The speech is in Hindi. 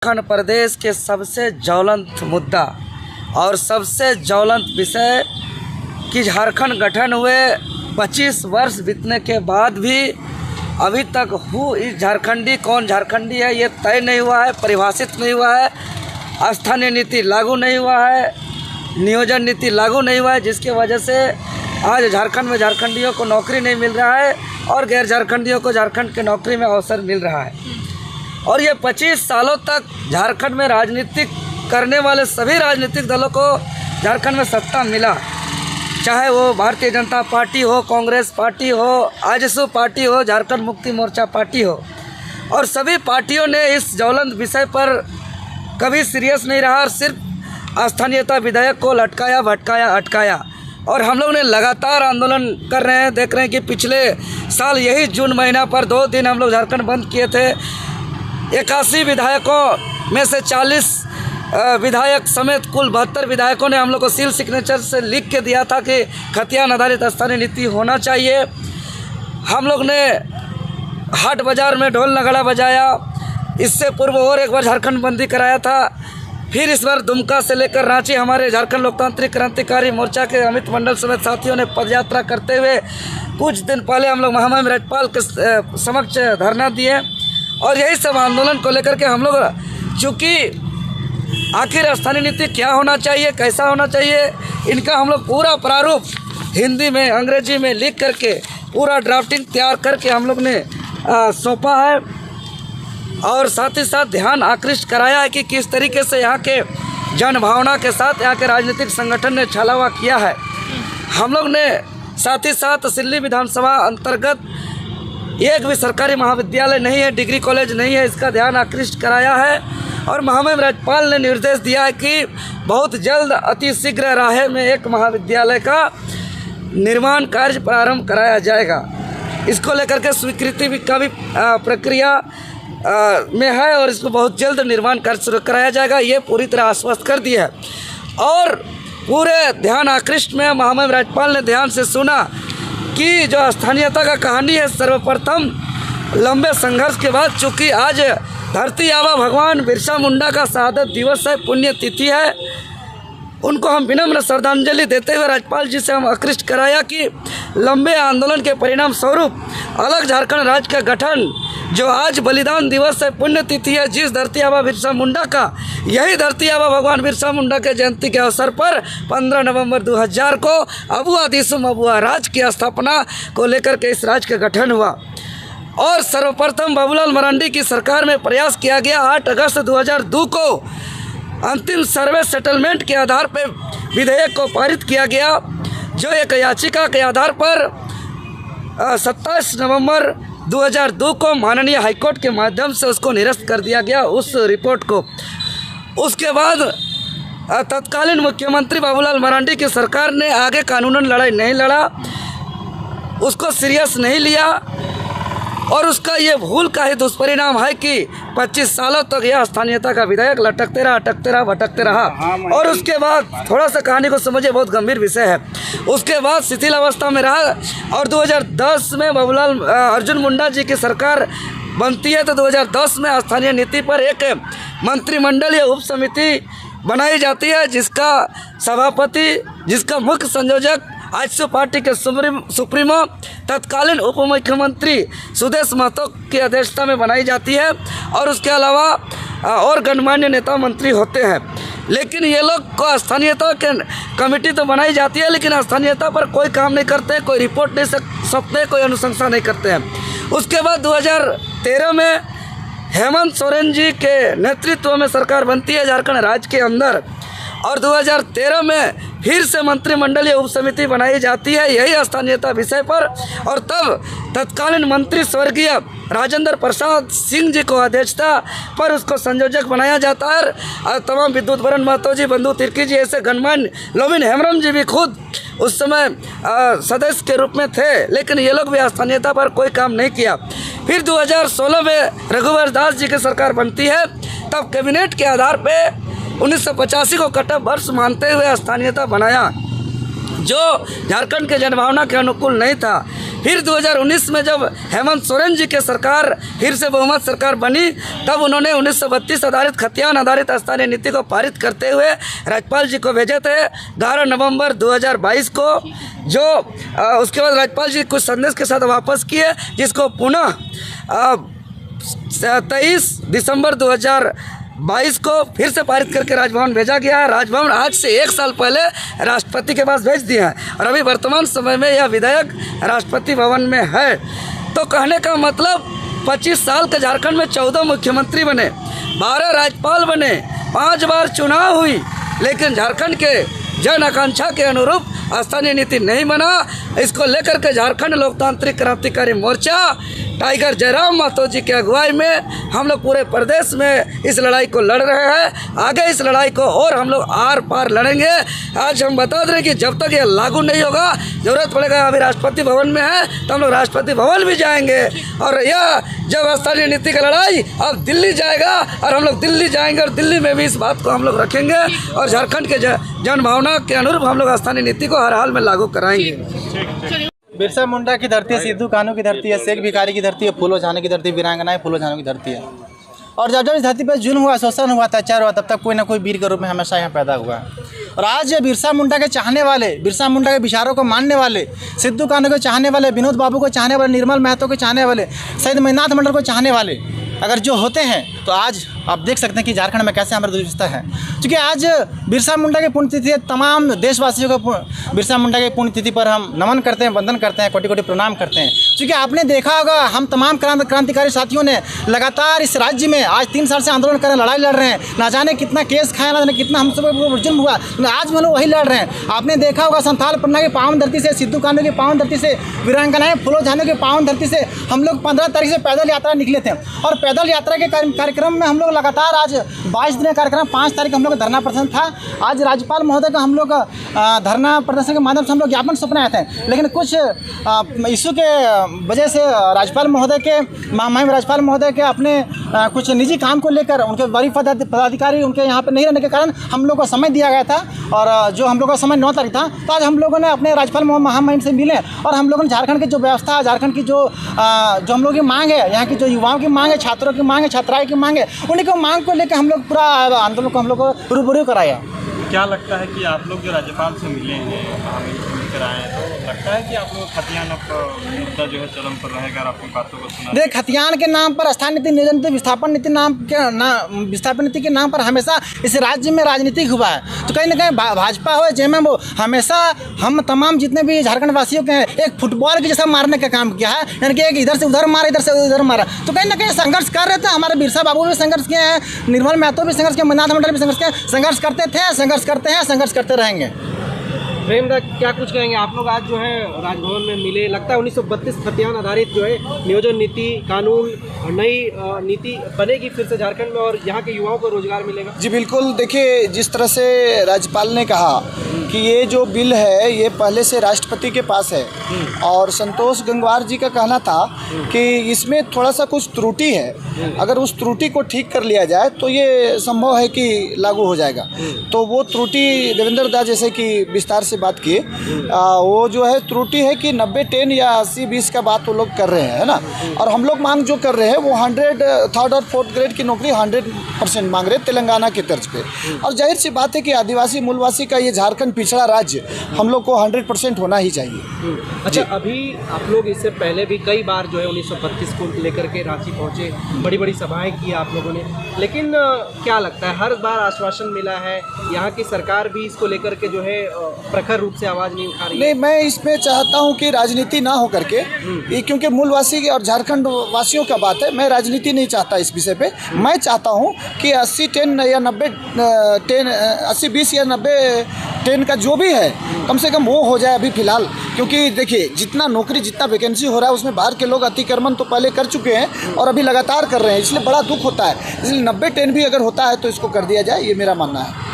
झारखंड प्रदेश के सबसे ज्वलंत मुद्दा और सबसे ज्वलंत विषय कि झारखंड गठन हुए 25 वर्ष बीतने के बाद भी अभी तक इस झारखंडी कौन झारखंडी है ये तय नहीं हुआ है, परिभाषित नहीं हुआ है, स्थानीय नीति लागू नहीं हुआ है, नियोजन नीति लागू नहीं हुआ है, जिसकी वजह से आज झारखंड में झारखंडियों को नौकरी नहीं मिल रहा है और गैर झारखंडियों को झारखंड के नौकरी में अवसर मिल रहा है। और ये 25 सालों तक झारखंड में राजनीतिक करने वाले सभी राजनीतिक दलों को झारखंड में सत्ता मिला, चाहे वो भारतीय जनता पार्टी हो, कांग्रेस पार्टी हो, आजसू पार्टी हो, झारखंड मुक्ति मोर्चा पार्टी हो, और सभी पार्टियों ने इस ज्वलंत विषय पर कभी सीरियस नहीं रहा और सिर्फ स्थानीयता विधेयक को लटकाया, भटकाया, अटकाया। और हम लोग ने लगातार आंदोलन कर रहे हैं। देख रहे हैं कि पिछले साल यही जून महीना पर 2 दिन हम लोग झारखंड बंद किए थे। 81 विधायकों में से 40 विधायक समेत कुल 72 विधायकों ने हम लोग को सील सिग्नेचर से लिख के दिया था कि खतियान आधारित स्थानीय नीति होना चाहिए। हम लोग ने हाट बाज़ार में ढोल नगाड़ा बजाया। इससे पूर्व और एक बार झारखंड बंदी कराया था। फिर इस बार दुमका से लेकर रांची हमारे झारखंड लोकतांत्रिक क्रांतिकारी मोर्चा के अमित मंडल समेत साथियों ने पदयात्रा करते हुए कुछ दिन पहले हम लोग महामहिम राज्यपाल के समक्ष धरना दिए। और यही सब आंदोलन को लेकर के हम लोग, चूँकि आखिर स्थानीय नीति क्या होना चाहिए, कैसा होना चाहिए, इनका हम लोग पूरा प्रारूप हिंदी में, अंग्रेजी में लिख करके पूरा ड्राफ्टिंग तैयार करके हम लोग ने सौंपा है। और साथ ही साथ ध्यान आकृष्ट कराया है कि किस तरीके से यहाँ के जनभावना के साथ यहाँ के राजनीतिक संगठन ने छलावा किया है। हम लोग ने साथ ही साथ सिल्ली विधानसभा अंतर्गत एक भी सरकारी महाविद्यालय नहीं है, डिग्री कॉलेज नहीं है, इसका ध्यान आकृष्ट कराया है। और महामहिम राज्यपाल ने निर्देश दिया है कि बहुत जल्द अति शीघ्र राहे में एक महाविद्यालय का निर्माण कार्य प्रारंभ कराया जाएगा। इसको लेकर के स्वीकृति का भी प्रक्रिया में है और इसको बहुत जल्द निर्माण कार्य शुरू कराया जाएगा, ये पूरी तरह आश्वस्त कर दिया है। और पूरे ध्यान आकृष्ट में महामहिम राज्यपाल ने ध्यान से सुना कि जो स्थानीयता का कहानी है, सर्वप्रथम लंबे संघर्ष के बाद, चूँकि आज धरती आबा भगवान बिरसा मुंडा का शहादत दिवस है, पुण्य तिथि है, उनको हम विनम्र श्रद्धांजलि देते हुए राज्यपाल जी से हम आकृष्ट कराया कि लंबे आंदोलन के परिणाम स्वरूप अलग झारखंड राज्य का गठन, जो आज बलिदान दिवस है, पुण्य तिथि है, जिस धरती आबा बिरसा मुंडा का, यही धरती आबा भगवान बिरसा मुंडा के जयंती के अवसर पर 15 नवंबर 2000 को अबुआ दिसुम अबुआ राज की स्थापना को लेकर के इस राज्य का गठन हुआ। और सर्वप्रथम बाबूलाल मरांडी की सरकार में प्रयास किया गया। 8 अगस्त 2002 को अंतिम सर्वे सेटलमेंट के आधार पर विधेयक को पारित किया गया, जो एक याचिका के आधार पर 27 नवंबर 2002 को माननीय हाईकोर्ट के माध्यम से उसको निरस्त कर दिया गया, उस रिपोर्ट को। उसके बाद तत्कालीन मुख्यमंत्री बाबूलाल मरांडी की सरकार ने आगे कानूनन लड़ाई नहीं लड़ा, उसको सीरियस नहीं लिया और उसका ये भूल का ही दुष्परिणाम है कि 25 सालों तक यह स्थानीयता का विधेयक लटकते रहा, अटकते रहा, भटकते रहा। और उसके बाद थोड़ा सा कहानी को समझिए, बहुत गंभीर विषय है। उसके बाद शिथिल अवस्था में रहा और 2010 में बाबूलाल अर्जुन मुंडा जी की सरकार बनती है, तो 2010 में स्थानीय नीति पर एक मंत्रिमंडल या उप समिति बनाई जाती है, जिसका सभापति, जिसका मुख्य संयोजक आजसू पार्टी के सुप्रीमो तत्कालीन उप मुख्यमंत्री सुदेश महतो की अध्यक्षता में बनाई जाती है। और उसके अलावा और गणमान्य नेता मंत्री होते हैं। लेकिन ये लोग को स्थानीयता के कमेटी तो बनाई जाती है, लेकिन स्थानीयता पर कोई काम नहीं करते, कोई रिपोर्ट नहीं सकते, कोई अनुशंसा नहीं करते हैं। उसके बाद 2013 में हेमंत सोरेन जी के नेतृत्व में सरकार बनती है झारखंड राज्य के अंदर। और 2013 में फिर से मंत्रिमंडलीय उप समिति बनाई जाती है यही स्थानीयता विषय पर। और तब तत्कालीन मंत्री स्वर्गीय राजेंद्र प्रसाद सिंह जी को अध्यक्षता पर उसको संयोजक बनाया जाता है। और तमाम विद्युत वरण महतो जी, बंधु तिर्की जी, ऐसे गणमान्य, लोबिन हेम्ब्रम जी भी खुद उस समय सदस्य के रूप में थे, लेकिन ये लोग भी स्थानीयता पर कोई काम नहीं किया। फिर 2016 में रघुवर दास जी की सरकार बनती है। तब कैबिनेट के आधार पर 1985 को कटअप वर्ष मानते हुए स्थानीयता बनाया, जो झारखंड के जनभावना के अनुकूल नहीं था। फिर 2019 में जब हेमंत सोरेन जी के सरकार फिर से बहुमत सरकार बनी, तब उन्होंने 1932 आधारित खतियान आधारित स्थानीय नीति को पारित करते हुए राज्यपाल जी को भेजे थे 11 नवंबर 2022 को, जो उसके बाद राज्यपाल जी कुछ संदेश के साथ वापस किए, जिसको पुनः 23 दिसंबर 2022 को फिर से पारित करके राजभवन भेजा गया है। राजभवन आज से 1 साल पहले राष्ट्रपति के पास भेज दिया है और अभी वर्तमान समय में यह विधेयक राष्ट्रपति भवन में है। तो कहने का मतलब 25 साल के झारखंड में 14 मुख्यमंत्री बने, 12 राज्यपाल बने, 5 बार चुनाव हुई, लेकिन झारखंड के जन आकांक्षा के अनुरूप स्थानीय नीति नहीं बना। इसको लेकर के झारखंड लोकतांत्रिक क्रांतिकारी मोर्चा टाइगर जयराम महतो जी की अगुवाई में हम लोग पूरे प्रदेश में इस लड़ाई को लड़ रहे हैं। आगे इस लड़ाई को और हम लोग आर पार लड़ेंगे। आज हम बता दें कि जब तक ये लागू नहीं होगा, ज़रूरत पड़ेगा, अभी राष्ट्रपति भवन में है तो हम लोग राष्ट्रपति भवन भी जाएंगे। और यह जब स्थानीय नीति का लड़ाई अब दिल्ली जाएगा और हम लोग दिल्ली जाएंगे और दिल्ली में भी इस बात को हम लोग रखेंगे और झारखंड के जन भावना के अनुरूप हम लोग स्थानीय नीति को हर हाल में लागू कराएंगे। बिरसा मुंडा की धरती है, सिद्धू कानू की धरती है, शेख भिखारी की धरती है, फूलो झानो की धरती है, वीरांगनाएं फूलो झानो की धरती है। और जब जब इस धरती पर जुल्म हुआ, शोषण हुआ, अत्याचार हुआ, तब तक कोई ना कोई वीर के रूप में हमेशा यहाँ पैदा हुआ है। और आज ये बिरसा मुंडा के चाहने वाले, बिरसा मुंडा के विचारों को मानने वाले, सिद्धू कानू को चाहने वाले, विनोद बाबू को चाहने वाले, निर्मल महतो को चाहने वाले, शहीद मणिनाथ मंडल को चाहने वाले अगर जो होते हैं तो आज आप देख सकते हैं कि झारखंड में कैसे हमारी दुर्व्यवस्था है। क्योंकि आज बिरसा मुंडा की पुण्यतिथि है, तमाम देशवासियों को बिरसा मुंडा की पुण्यतिथि पर हम नमन करते हैं, वंदन करते हैं, कोटि कोटि प्रणाम करते हैं। क्योंकि आपने देखा होगा, हम तमाम क्रांतिकारी साथियों ने लगातार इस राज्य में आज 3 साल से आंदोलन कर रहे हैं, लड़ाई लड़ रहे हैं, ना जाने कितना केस खाया, ना जाने कितना हम सब जुर्म हुआ, आज हम लोग वही लड़ रहे हैं। आपने देखा होगा संथाल पन्ना की पावन धरती से, सिद्धू कानू की पावन धरती से, वीरांगनाएं फूलो झानो की पावन धरती से हम लोग 15 तारीख से पैदल यात्रा निकले थे। और पैदल यात्रा के कार्यक्रम में हम लोग लगातार आज 22 दिन का कार्यक्रम, 5 तारीख हम लोग का धरना प्रदर्शन था। आज राज्यपाल महोदय का हम लोग धरना प्रदर्शन के माध्यम से हम लोग ज्ञापन सौंपने आए थे, लेकिन कुछ इशू के वजह से राज्यपाल महोदय के महामहिम राज्यपाल महोदय के अपने कुछ निजी काम को लेकर उनके वरीय पदाधिकारी उनके यहाँ पर नहीं रहने के कारण हम लोग को समय दिया गया था। और जो हम लोग का समय 9 तारीख था, तो आज हम लोगों ने अपने राज्यपाल महामहिम से मिले और हम लोगों ने झारखंड की जो व्यवस्था है, झारखंड की जो हम लोग की मांग है, यहाँ की जो युवाओं की मांग है, छात्रों की मांग है, छात्राएं की मांग है, उन्हीं को मांग को लेकर हम लोग पूरा आंदोलन को हम लोग को रूबरू कराया। क्या लगता है कि आप लोग जो राज्यपाल से मिले हैं, मिलकर आए हैं, तो लगता है कि आप लोग खतियान मुद्दा जो है चरम पर रहेगा और आपकी बातों को सुना? देख, खतियान के नाम पर, स्थानीय नीति, नियोजन नीति, विस्थापन नीति के नाम पर हमेशा इस राज्य में राजनीतिक हुआ है। तो कहीं ना कहीं भाजपा हो जेएमएम हो, हमेशा हम तमाम जितने भी झारखंड वासियों के हैं एक फुटबॉल के जैसा मारने का काम किया है, यानी कि एक इधर से उधर मारा, इधर से उधर मारा। तो कहीं ना कहीं संघर्ष कर रहे थे। हमारे बिरसा बाबू भी संघर्ष किए हैं, निर्मल महतो भी संघर्ष किए, मणिनाथ मंडल भी संघर्ष किए, संघर्ष करते थे, संघर्ष करते हैं, संघर्ष करते रहेंगे। प्रेमदा, क्या कुछ कहेंगे? आप लोग आज जो है राजभवन में मिले, लगता है 1932 खतियान आधारित जो है नियोजन नीति, कानून और नई नीति बनेगी फिर से झारखंड में और यहाँ के युवाओं को रोजगार मिलेगा? जी बिल्कुल। देखिए, जिस तरह से राज्यपाल ने कहा कि ये जो बिल है ये पहले से राष्ट्रपति के पास है और संतोष गंगवार जी का कहना था कि इसमें थोड़ा सा कुछ त्रुटि है, अगर उस त्रुटि को ठीक कर लिया जाए तो ये संभव है कि लागू हो जाएगा। तो वो त्रुटि देवेंद्र दा जैसे कि विस्तार से बात की, वो जो है त्रुटि है कि 90-10 या 80-20 का बात वो लोग कर रहे हैं, है ना। और हम लोग मांग जो कर रहे हैं वो 100 3rd और 4th ग्रेड की नौकरी 100% मांग रहे हैं तेलंगाना की तर्ज पे। और जाहिर सी बात है कि आदिवासी मूलवासी का ये झारखंड पिछड़ा राज्य, हम लोग को 100% होना ही चाहिए। अच्छा, अभी आप लोग इससे पहले भी कई बार जो है 1932 को लेकर के रांची पहुंचे, बड़ी बड़ी सभाएं की आप लोगों ने, लेकिन क्या लगता है हर बार आश्वासन मिला है, यहाँ की सरकार भी इसको लेकर के जो है प्रखर रूप से आवाज़ नहीं उठा रही? नहीं, मैं इसमें चाहता हूँ कि राजनीति ना हो करके, ये क्योंकि मूलवासी और झारखंड वासियों का बात है, मैं राजनीति नहीं चाहता इस विषय पे। मैं चाहता हूँ कि 80-10 या 90-10, 80-20 या 90-10 का जो भी है कम से कम वो हो जाए अभी फ़िलहाल। क्योंकि देखिए, जितना नौकरी, जितना वैकेंसी हो रहा है उसमें बाहर के लोग अतिक्रमण तो पहले कर चुके हैं और अभी लगातार कर रहे हैं, इसलिए बड़ा दुख होता है। इसलिए 90-10 भी अगर होता है तो इसको कर दिया जाए, ये मेरा मानना है।